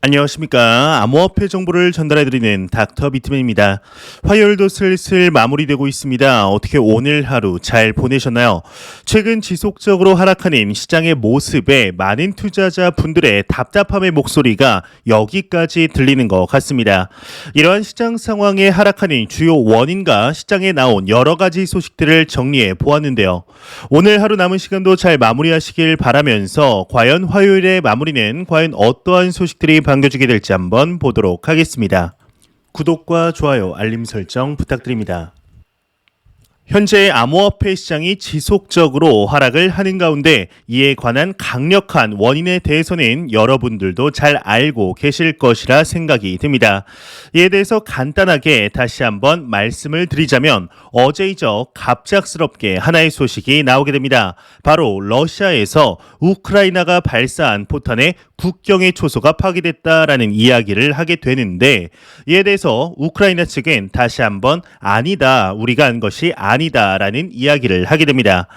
안녕하십니까. 암호화폐 정보를 전달해드리는 닥터 비트맨입니다. 화요일도 슬슬 마무리되고 있습니다. 어떻게 오늘 하루 잘 보내셨나요? 최근 지속적으로 하락하는 시장의 모습에 많은 투자자 분들의 답답함의 목소리가 여기까지 들리는 것 같습니다. 이러한 시장 상황에 하락하는 주요 원인과 시장에 나온 여러 가지 소식들을 정리해 보았는데요. 오늘 하루 남은 시간도 잘 마무리하시길 바라면서 과연 화요일의 마무리는 과연 어떠한 소식들이 반겨주게 될지 한번 보도록 하겠습니다. 구독과 좋아요, 알림 설정 부탁드립니다. 현재 암호화폐 시장이 지속적으로 하락을 하는 가운데 이에 관한 강력한 원인에 대해서는 여러분들도 잘 알고 계실 것이라 생각이 듭니다. 이에 대해서 간단하게 다시 한번 말씀을 드리자면 어제이죠, 갑작스럽게 하나의 소식이 나오게 됩니다. 바로 러시아에서 우크라이나가 발사한 포탄에 국경의 초소가 파괴됐다라는 이야기를 하게 되는데, 이에 대해서 우크라이나 측은 다시 한번 아니다, 우리가 한 것이 아니다라는 이야기를 하게 됩니다.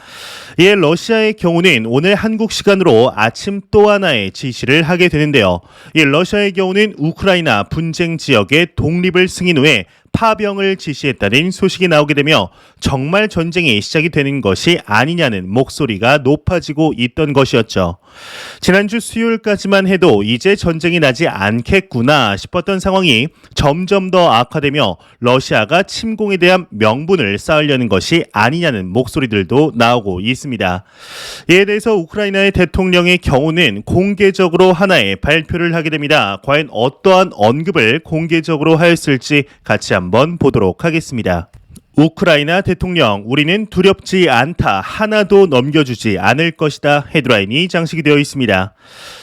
이에 러시아의 경우는 오늘 한국 시간으로 아침 또 하나의 지시를 하게 되는데요. 이 러시아의 경우는 우크라이나 분쟁 지역의 독립을 승인 후에 파병을 지시했다는 소식이 나오게 되며 정말 전쟁이 시작이 되는 것이 아니냐는 목소리가 높아지고 있던 것이었죠. 지난주 수요일까지만 해도 이제 전쟁이 나지 않겠구나 싶었던 상황이 점점 더 악화되며 러시아가 침공에 대한 명분을 쌓으려는 것이 아니냐는 목소리들도 나오고 있습니다. 이에 대해서 우크라이나의 대통령의 경우는 공개적으로 하나의 발표를 하게 됩니다. 과연 어떠한 언급을 공개적으로 하였을지 같이 한번 보도록 하겠습니다. 우크라이나 대통령, 우리는 두렵지 않다, 하나도 넘겨주지 않을 것이다 헤드라인이 장식이 되어 있습니다.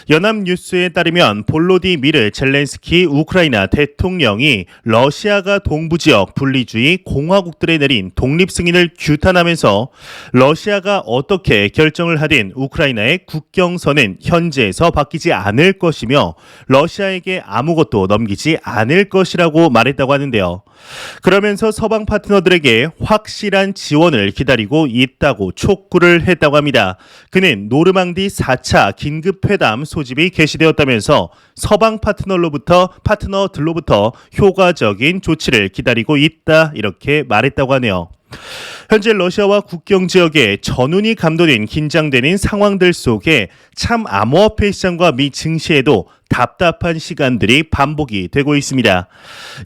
연합뉴스에 따르면 볼로디미르 젤렌스키 우크라이나 대통령이 러시아가 동부지역 분리주의 공화국들에 내린 독립 승인을 규탄하면서 러시아가 어떻게 결정을 하든 우크라이나의 국경선은 현재에서 바뀌지 않을 것이며 러시아에게 아무것도 넘기지 않을 것이라고 말했다고 하는데요. 그러면서 서방 파트너들에게 확실한 지원을 기다리고 있다고 촉구를 했다고 합니다. 그는 노르망디 4차 긴급회담 소집이 개시되었다면서 서방 파트너들로부터 효과적인 조치를 기다리고 있다, 이렇게 말했다고 하네요. 현재 러시아와 국경 지역에 전운이 감도된 긴장되는 상황들 속에 참 암호화폐 시장과 미 증시에도 답답한 시간들이 반복이 되고 있습니다.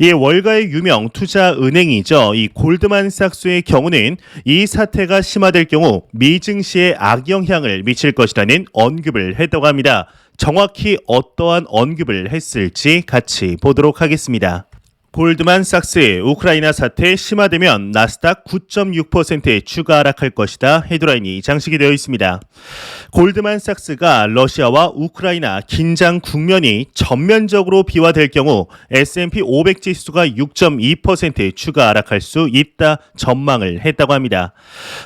이 월가의 유명 투자 은행이죠. 이 골드만삭스의 경우는 이 사태가 심화될 경우 미 증시에 악영향을 미칠 것이라는 언급을 했다고 합니다. 정확히 어떠한 언급을 했을지 같이 보도록 하겠습니다. 골드만삭스, 우크라이나 사태 심화되면 나스닥 9.6% 추가 하락할 것이다 헤드라인이 장식이 되어 있습니다. 골드만삭스가 러시아와 우크라이나 긴장 국면이 전면적으로 비화될 경우 S&P 500 지수가 6.2% 추가 하락할 수 있다 전망을 했다고 합니다.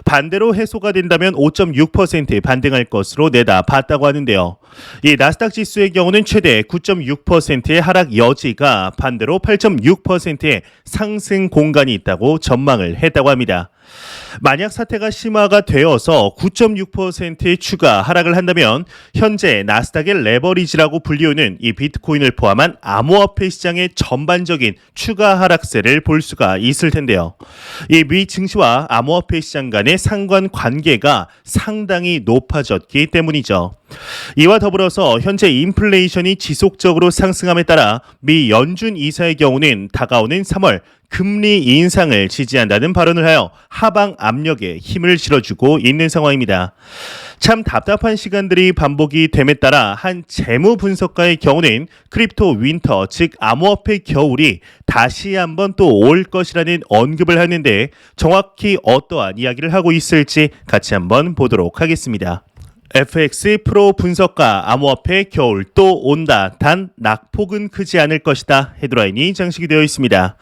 반대로 해소가 된다면 5.6% 반등할 것으로 내다봤다고 하는데요. 이 나스닥 지수의 경우는 최대 9.6%의 하락 여지가 반대로 8.6%의 상승 공간이 있다고 전망을 했다고 합니다. 만약 사태가 심화가 되어서 9.6%의 추가 하락을 한다면 현재 나스닥의 레버리지라고 불리우는 이 비트코인을 포함한 암호화폐 시장의 전반적인 추가 하락세를 볼 수가 있을 텐데요. 이 미 증시와 암호화폐 시장 간의 상관관계가 상당히 높아졌기 때문이죠. 이와 더불어서 현재 인플레이션이 지속적으로 상승함에 따라 미 연준 이사의 경우는 다가오는 3월 금리 인상을 지지한다는 발언을 하여 하방 압력에 힘을 실어주고 있는 상황입니다. 참 답답한 시간들이 반복이 됨에 따라 한 재무 분석가의 경우는 크립토 윈터, 즉 암호화폐 겨울이 다시 한번 또 올 것이라는 언급을 하는데 정확히 어떠한 이야기를 하고 있을지 같이 한번 보도록 하겠습니다. FX 프로 분석가, 암호화폐 겨울 또 온다. 단 낙폭은 크지 않을 것이다 헤드라인이 장식이 되어 있습니다.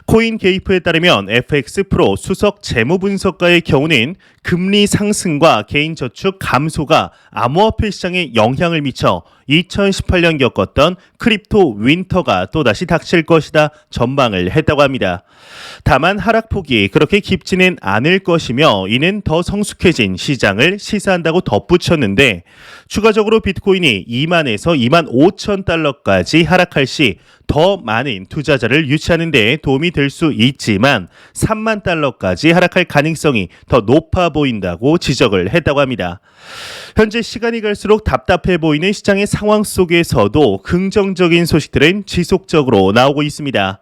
코인게이프에 따르면 FX 프로 수석 재무 분석가의 경우는 금리 상승과 개인 저축 감소가 암호화폐 시장에 영향을 미쳐 2018년 겪었던 크립토 윈터가 또다시 닥칠 것이다 전망을 했다고 합니다. 다만 하락폭이 그렇게 깊지는 않을 것이며 이는 더 성숙해진 시장을 시사한다고 덧붙였는데 추가적으로 비트코인이 2만에서 2만 5천 달러까지 하락할 시 더 많은 투자자를 유치하는 데 도움이 될 수 있지만 3만 달러까지 하락할 가능성이 더 높아 보인다고 지적을 했다고 합니다. 현재 시간이 갈수록 답답해 보이는 시장의 상황 속에서도 긍정적인 소식들은 지속적으로 나오고 있습니다.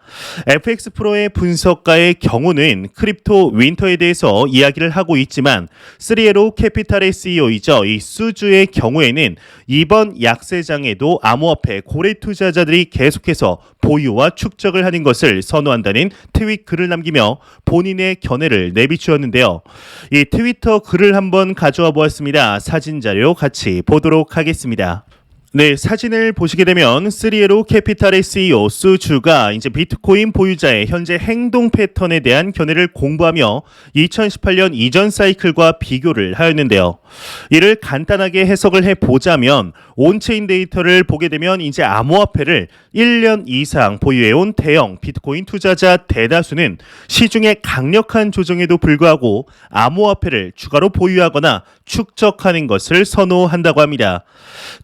FX 프로의 분석가의 경우는 크립토 윈터에 대해서 이야기를 하고 있지만 3Arrow 캐피탈의 CEO이죠. 이 수주의 경우에는 이번 약세장에도 암호화폐 고래 투자자들이 계속해서 보유와 축적을 하는 것을 선호한다는 트윗 글을 남기며 본인의 견해를 내비추었는데요. 이 트위터 글을 한번 가져와 보았습니다. 사진 자료 같이 보도록 하겠습니다. 네, 사진을 보시게 되면 3Arrow 캐피탈의 CEO 수주가 이제 비트코인 보유자의 현재 행동 패턴에 대한 견해를 공부하며 2018년 이전 사이클과 비교를 하였는데요. 이를 간단하게 해석을 해보자면 온체인 데이터를 보게 되면 이제 암호화폐를 1년 이상 보유해온 대형 비트코인 투자자 대다수는 시중의 강력한 조정에도 불구하고 암호화폐를 추가로 보유하거나 축적하는 것을 선호한다고 합니다.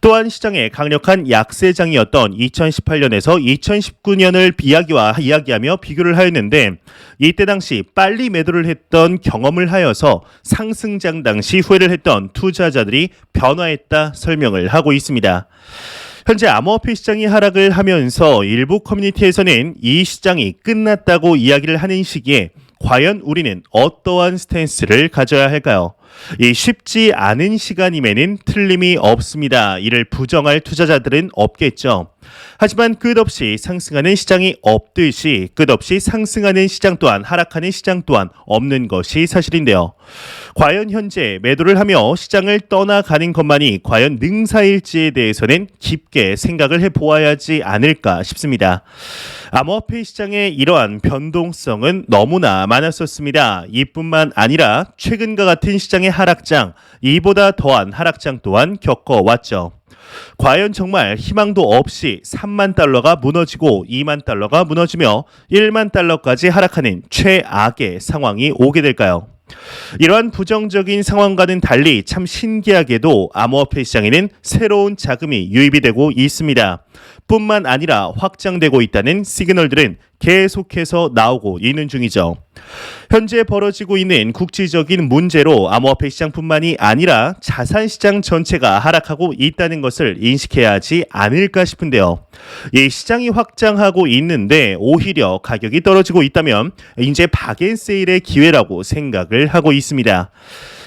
또한 시장의 강력한 약세장이었던 2018년에서 2019년을 이야기하며 비교를 하였는데 이때 당시 빨리 매도를 했던 경험을 하여서 상승장 당시 후회를 했던 투자자들이 변화했다 설명을 하고 있습니다. 현재 암호화폐 시장이 하락을 하면서 일부 커뮤니티에서는 이 시장이 끝났다고 이야기를 하는 시기에 과연 우리는 어떠한 스탠스를 가져야 할까요? 이 쉽지 않은 시간임에는 틀림이 없습니다. 이를 부정할 투자자들은 없겠죠. 하지만 끝없이 상승하는 시장이 없듯이 끝없이 상승하는 시장 또한 하락하는 시장 또한 없는 것이 사실인데요. 과연 현재 매도를 하며 시장을 떠나가는 것만이 과연 능사일지에 대해서는 깊게 생각을 해보아야 하지 않을까 싶습니다. 암호화폐 시장의 이러한 변동성은 너무나 많았었습니다. 이뿐만 아니라 최근과 같은 시장의 하락장, 이보다 더한 하락장 또한 겪어왔죠. 과연 정말 희망도 없이 3만 달러가 무너지고 2만 달러가 무너지며 1만 달러까지 하락하는 최악의 상황이 오게 될까요? 이러한 부정적인 상황과는 달리 참 신기하게도 암호화폐 시장에는 새로운 자금이 유입이 되고 있습니다. 뿐만 아니라 확장되고 있다는 시그널들은 계속해서 나오고 있는 중이죠. 현재 벌어지고 있는 국제적인 문제로 암호화폐 시장뿐만이 아니라 자산시장 전체가 하락하고 있다는 것을 인식해야 하지 않을까 싶은데요. 이 시장이 확장하고 있는데 오히려 가격이 떨어지고 있다면 이제 박앤세일의 기회라고 생각을 하고 있습니다.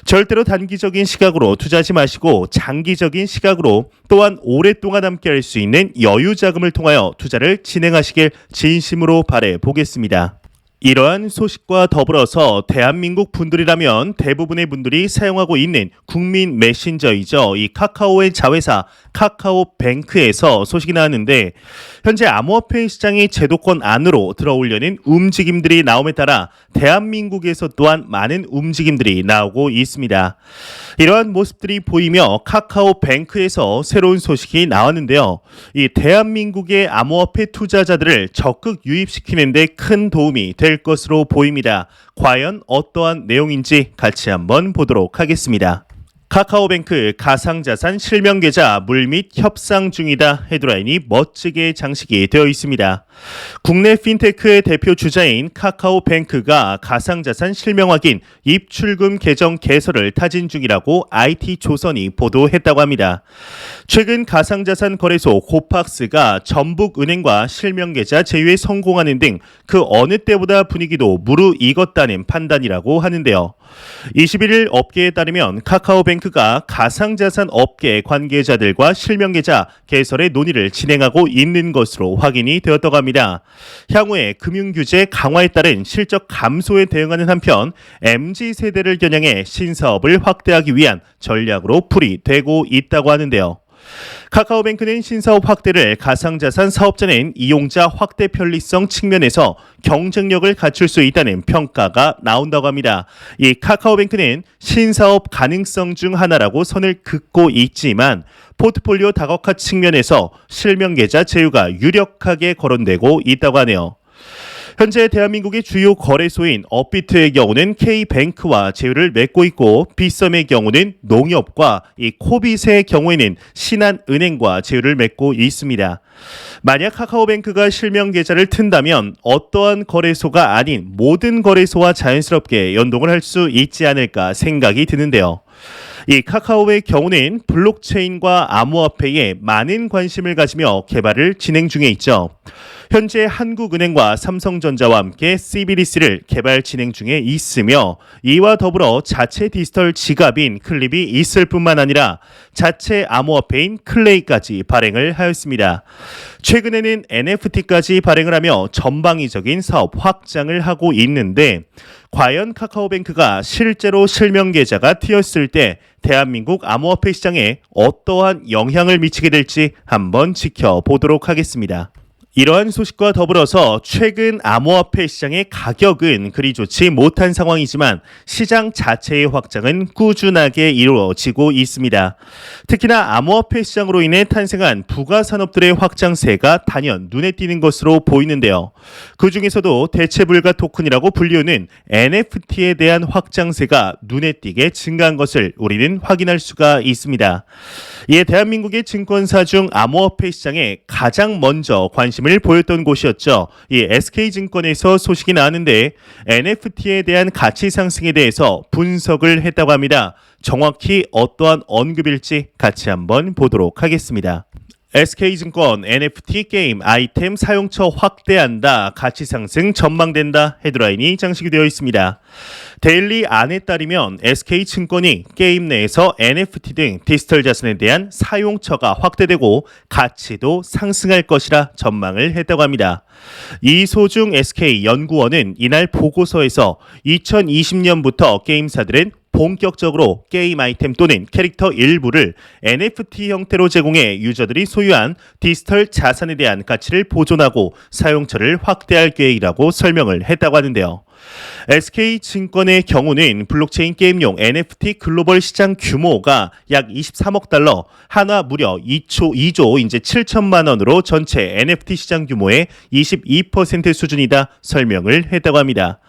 절대로 단기적인 시각으로 투자하지 마시고 장기적인 시각으로 또한 오랫동안 함께할 수 있는 여유 자금을 통하여 투자를 진행하시길 진심으로 바라보겠습니다. 이러한 소식과 더불어서 대한민국 분들이라면 대부분의 분들이 사용하고 있는 국민 메신저이죠. 이 카카오의 자회사 카카오뱅크에서 소식이 나왔는데 현재 암호화폐 시장이 제도권 안으로 들어오려는 움직임들이 나옴에 따라 대한민국에서 또한 많은 움직임들이 나오고 있습니다. 이러한 모습들이 보이며 카카오뱅크에서 새로운 소식이 나왔는데요. 이 대한민국의 암호화폐 투자자들을 적극 유입시키는 데 큰 도움이 될 것으로 보입니다. 과연 어떠한 내용인지 같이 한번 보도록 하겠습니다. 카카오뱅크 가상자산 실명계좌 물밑 협상 중이다 헤드라인이 멋지게 장식이 되어 있습니다. 국내 핀테크의 대표 주자인 카카오뱅크가 가상자산 실명 확인 입출금 계정 개설을 타진 중이라고 IT조선이 보도했다고 합니다. 최근 가상자산 거래소 고팍스가 전북은행과 실명계좌 제휴에 성공하는 등 그 어느 때보다 분위기도 무르익었다는 판단이라고 하는데요. 21일 업계에 따르면 카카오뱅크가 가상자산 업계 관계자들과 실명계좌 개설의 논의를 진행하고 있는 것으로 확인이 되었다고 합니다. 향후에 금융규제 강화에 따른 실적 감소에 대응하는 한편 MZ세대를 겨냥해 신사업을 확대하기 위한 전략으로 풀이되고 있다고 하는데요. 카카오뱅크는 신사업 확대를 가상자산 사업자는 이용자 확대 편리성 측면에서 경쟁력을 갖출 수 있다는 평가가 나온다고 합니다. 이 카카오뱅크는 신사업 가능성 중 하나라고 선을 긋고 있지만 포트폴리오 다각화 측면에서 실명 계좌 제휴가 유력하게 거론되고 있다고 하네요. 현재 대한민국의 주요 거래소인 업비트의 경우는 K뱅크와 제휴를 맺고 있고 빗썸의 경우는 농협과 이 코빗의 경우에는 신한은행과 제휴를 맺고 있습니다. 만약 카카오뱅크가 실명 계좌를 튼다면 어떠한 거래소가 아닌 모든 거래소와 자연스럽게 연동을 할 수 있지 않을까 생각이 드는데요. 이 카카오의 경우는 블록체인과 암호화폐에 많은 관심을 가지며 개발을 진행 중에 있죠. 현재 한국은행과 삼성전자와 함께 CBDC를 개발 진행 중에 있으며 이와 더불어 자체 디지털 지갑인 클립이 있을 뿐만 아니라 자체 암호화폐인 클레이까지 발행을 하였습니다. 최근에는 NFT까지 발행을 하며 전방위적인 사업 확장을 하고 있는데 과연 카카오뱅크가 실제로 실명 계좌가 트였을 때 대한민국 암호화폐 시장에 어떠한 영향을 미치게 될지 한번 지켜보도록 하겠습니다. 이러한 소식과 더불어서 최근 암호화폐 시장의 가격은 그리 좋지 못한 상황이지만 시장 자체의 확장은 꾸준하게 이루어지고 있습니다. 특히나 암호화폐 시장으로 인해 탄생한 부가산업들의 확장세가 단연 눈에 띄는 것으로 보이는데요. 그 중에서도 대체불가 토큰이라고 불리우는 NFT에 대한 확장세가 눈에 띄게 증가한 것을 우리는 확인할 수가 있습니다. 이에 대한민국의 증권사 중 암호화폐 시장에 가장 먼저 관심을 보였던 곳이었죠. 이 SK증권에서 소식이 나왔는데 NFT에 대한 가치 상승에 대해서 분석을 했다고 합니다. 정확히 어떠한 언급일지 같이 한번 보도록 하겠습니다. SK증권 NFT 게임 아이템 사용처 확대한다. 가치 상승 전망된다. 헤드라인이 장식이 되어 있습니다. 데일리 안에 따르면 SK증권이 게임 내에서 NFT 등 디지털 자산에 대한 사용처가 확대되고 가치도 상승할 것이라 전망을 했다고 합니다. 이소중 SK연구원은 이날 보고서에서 2020년부터 게임사들은 본격적으로 게임 아이템 또는 캐릭터 일부를 NFT 형태로 제공해 유저들이 소유한 디지털 자산에 대한 가치를 보존하고 사용처를 확대할 계획이라고 설명을 했다고 하는데요. SK증권의 경우는 블록체인 게임용 NFT 글로벌 시장 규모가 약 23억 달러, 한화 무려 2조 이제 7천만 원으로 전체 NFT 시장 규모의 22% 수준이다 설명을 했다고 합니다.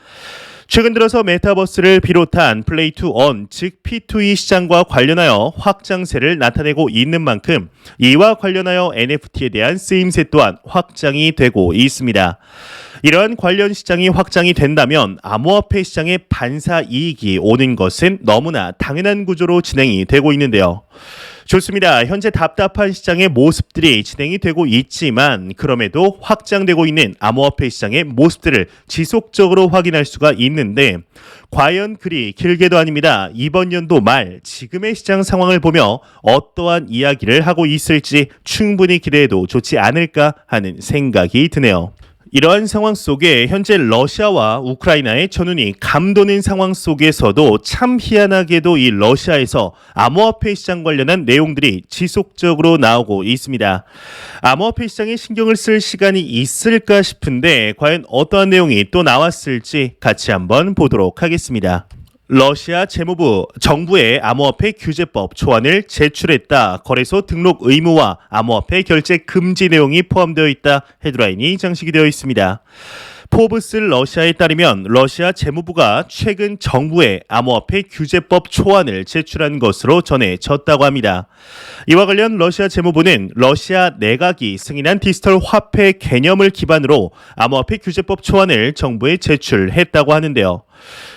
최근 들어서 메타버스를 비롯한 플레이 투 원, 즉 P2E 시장과 관련하여 확장세를 나타내고 있는 만큼 이와 관련하여 NFT에 대한 쓰임새 또한 확장이 되고 있습니다. 이러한 관련 시장이 확장이 된다면 암호화폐 시장에 반사 이익이 오는 것은 너무나 당연한 구조로 진행이 되고 있는데요. 좋습니다. 현재 답답한 시장의 모습들이 진행이 되고 있지만 그럼에도 확장되고 있는 암호화폐 시장의 모습들을 지속적으로 확인할 수가 있는데 과연 그리 길게도 아닙니다. 이번 연도 말 지금의 시장 상황을 보며 어떠한 이야기를 하고 있을지 충분히 기대해도 좋지 않을까 하는 생각이 드네요. 이러한 상황 속에 현재 러시아와 우크라이나의 전운이 감도는 상황 속에서도 참 희한하게도 이 러시아에서 암호화폐 시장 관련한 내용들이 지속적으로 나오고 있습니다. 암호화폐 시장에 신경을 쓸 시간이 있을까 싶은데 과연 어떠한 내용이 또 나왔을지 같이 한번 보도록 하겠습니다. 러시아 재무부 정부의 암호화폐 규제법 초안을 제출했다. 거래소 등록 의무와 암호화폐 결제 금지 내용이 포함되어 있다. 헤드라인이 장식이 되어 있습니다. 포브스 러시아에 따르면 러시아 재무부가 최근 정부의 암호화폐 규제법 초안을 제출한 것으로 전해졌다고 합니다. 이와 관련 러시아 재무부는 러시아 내각이 승인한 디지털 화폐 개념을 기반으로 암호화폐 규제법 초안을 정부에 제출했다고 하는데요.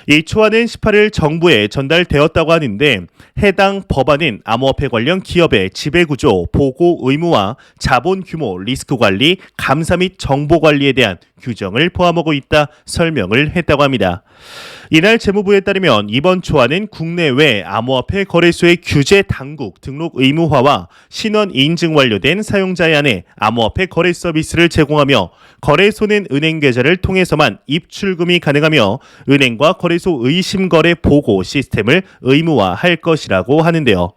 이 초안은 18일 정부에 전달되었다고 하는데 해당 법안은 암호화폐 관련 기업의 지배구조, 보고 의무와 자본 규모, 리스크 관리, 감사 및 정보 관리에 대한 규정을 포함하고 있다 설명을 했다고 합니다. 이날 재무부에 따르면 이번 초안은 국내외 암호화폐 거래소의 규제 당국 등록 의무화와 신원 인증 완료된 사용자에 한해 암호화폐 거래 서비스를 제공하며 거래소는 은행 계좌를 통해서만 입출금이 가능하며 은행과 거래소 의심 거래 보고 시스템을 의무화할 것이라고 하는데요.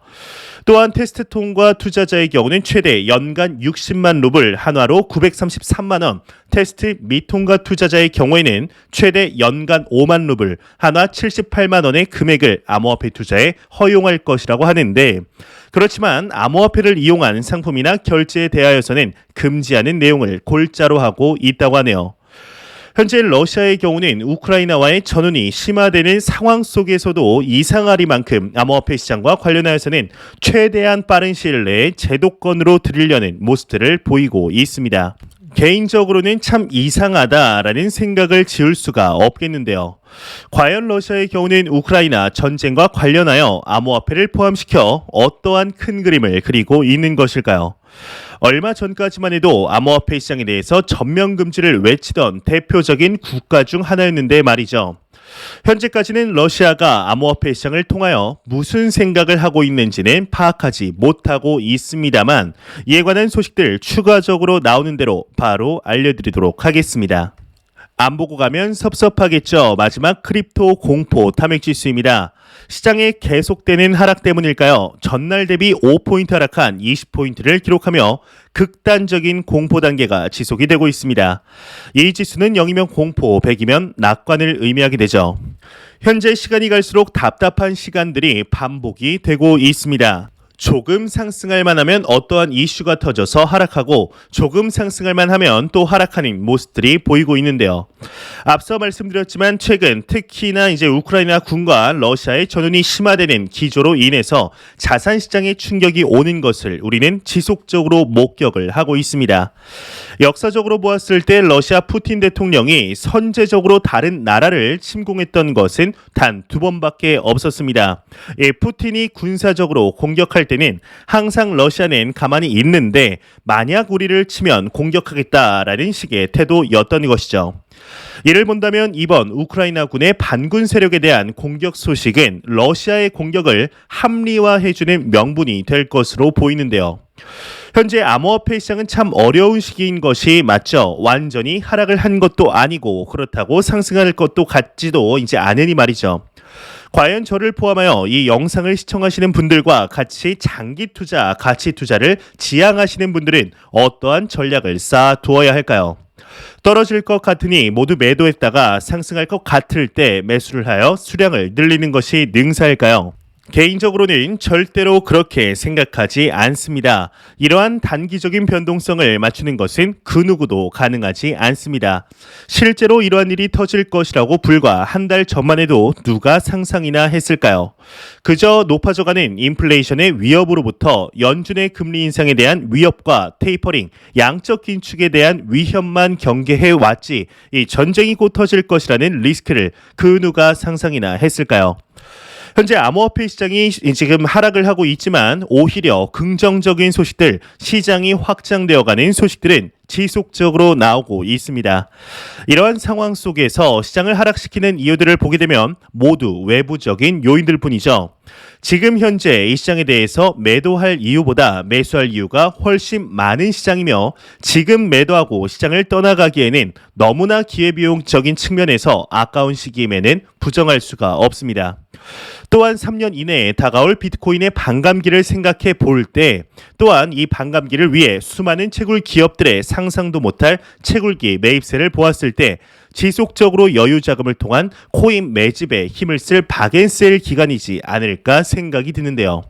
또한 테스트 통과 투자자의 경우는 최대 연간 60만 루블, 한화로 933만 원, 테스트 미통과 투자자의 경우에는 최대 연간 5만 루블, 한화 78만 원의 금액을 암호화폐 투자에 허용할 것이라고 하는데, 그렇지만 암호화폐를 이용한 상품이나 결제에 대하여서는 금지하는 내용을 골자로 하고 있다고 하네요. 현재 러시아의 경우는 우크라이나와의 전운이 심화되는 상황 속에서도 이상하리만큼 암호화폐 시장과 관련하여서는 최대한 빠른 시일 내에 제도권으로 들이려는 모습들을 보이고 있습니다. 개인적으로는 참 이상하다라는 생각을 지을 수가 없겠는데요. 과연 러시아의 경우는 우크라이나 전쟁과 관련하여 암호화폐를 포함시켜 어떠한 큰 그림을 그리고 있는 것일까요? 얼마 전까지만 해도 암호화폐 시장에 대해서 전면 금지를 외치던 대표적인 국가 중 하나였는데 말이죠. 현재까지는 러시아가 암호화폐 시장을 통하여 무슨 생각을 하고 있는지는 파악하지 못하고 있습니다만, 이에 관한 소식들 추가적으로 나오는 대로 바로 알려드리도록 하겠습니다. 안 보고 가면 섭섭하겠죠. 마지막 크립토 공포 탐욕지수입니다. 시장의 계속되는 하락 때문일까요? 전날 대비 5포인트 하락한 20포인트를 기록하며 극단적인 공포 단계가 지속이 되고 있습니다. 이 지수는 0이면 공포, 100이면 낙관을 의미하게 되죠. 현재 시간이 갈수록 답답한 시간들이 반복이 되고 있습니다. 조금 상승할 만하면 어떠한 이슈가 터져서 하락하고, 조금 상승할 만하면 또 하락하는 모습들이 보이고 있는데요. 앞서 말씀드렸지만 최근 특히나 이제 우크라이나 군과 러시아의 전운이 심화되는 기조로 인해서 자산 시장에 충격이 오는 것을 우리는 지속적으로 목격을 하고 있습니다. 역사적으로 보았을 때 러시아 푸틴 대통령이 선제적으로 다른 나라를 침공했던 것은 단 2번밖에 없었습니다. 푸틴이 군사적으로 공격할 때는 항상 러시아는 가만히 있는데 만약 우리를 치면 공격하겠다라는 식의 태도였던 것이죠. 이를 본다면 이번 우크라이나군의 반군 세력에 대한 공격 소식은 러시아의 공격을 합리화해주는 명분이 될 것으로 보이는데요. 현재 암호화폐 시장은 참 어려운 시기인 것이 맞죠. 완전히 하락을 한 것도 아니고 그렇다고 상승할 것도 같지도 이제 않으니 말이죠. 과연 저를 포함하여 이 영상을 시청하시는 분들과 같이 장기 투자, 가치 투자를 지향하시는 분들은 어떠한 전략을 쌓아두어야 할까요? 떨어질 것 같으니 모두 매도했다가 상승할 것 같을 때 매수를 하여 수량을 늘리는 것이 능사일까요? 개인적으로는 절대로 그렇게 생각하지 않습니다. 이러한 단기적인 변동성을 맞추는 것은 그 누구도 가능하지 않습니다. 실제로 이러한 일이 터질 것이라고 불과 한 달 전만 해도 누가 상상이나 했을까요? 그저 높아져가는 인플레이션의 위협으로부터 연준의 금리 인상에 대한 위협과 테이퍼링, 양적 긴축에 대한 위협만 경계해 왔지, 이 전쟁이 곧 터질 것이라는 리스크를 그 누가 상상이나 했을까요? 현재 암호화폐 시장이 지금 하락을 하고 있지만 오히려 긍정적인 소식들, 시장이 확장되어가는 소식들은 지속적으로 나오고 있습니다. 이러한 상황 속에서 시장을 하락시키는 이유들을 보게 되면 모두 외부적인 요인들 뿐이죠. 지금 현재 이 시장에 대해서 매도할 이유보다 매수할 이유가 훨씬 많은 시장이며, 지금 매도하고 시장을 떠나가기에는 너무나 기회비용적인 측면에서 아까운 시기임에는 부정할 수가 없습니다. 또한 3년 이내에 다가올 비트코인의 반감기를 생각해 볼 때, 또한 이 반감기를 위해 수많은 채굴 기업들의 상상도 못할 채굴기 매입세를 보았을 때 지속적으로 여유 자금을 통한 코인 매집에 힘을 쓸 박앤셀 기간이지 않을까 생각이 드는데요.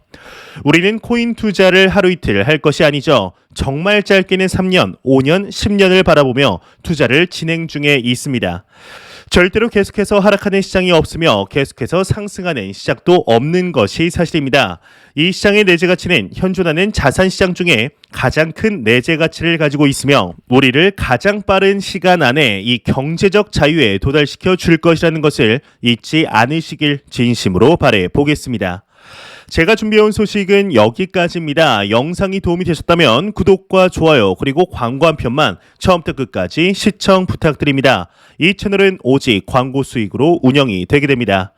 우리는 코인 투자를 하루 이틀 할 것이 아니죠. 정말 짧게는 3년, 5년, 10년을 바라보며 투자를 진행 중에 있습니다. 절대로 계속해서 하락하는 시장이 없으며 계속해서 상승하는 시장도 없는 것이 사실입니다. 이 시장의 내재 가치는 현존하는 자산 시장 중에 가장 큰 내재 가치를 가지고 있으며 우리를 가장 빠른 시간 안에 이 경제적 자유에 도달시켜 줄 것이라는 것을 잊지 않으시길 진심으로 바라 보겠습니다. 제가 준비해온 소식은 여기까지입니다. 영상이 도움이 되셨다면 구독과 좋아요 그리고 광고 한 편만 처음부터 끝까지 시청 부탁드립니다. 이 채널은 오직 광고 수익으로 운영이 되게 됩니다.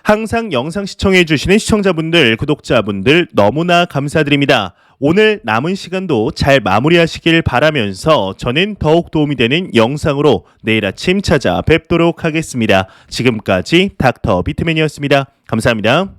항상 영상 시청해 주시는 시청자분들, 구독자분들 너무나 감사드립니다. 오늘 남은 시간도 잘 마무리하시길 바라면서 저는 더욱 도움이 되는 영상으로 내일 아침 찾아뵙도록 하겠습니다. 지금까지 닥터 비트맨이었습니다. 감사합니다.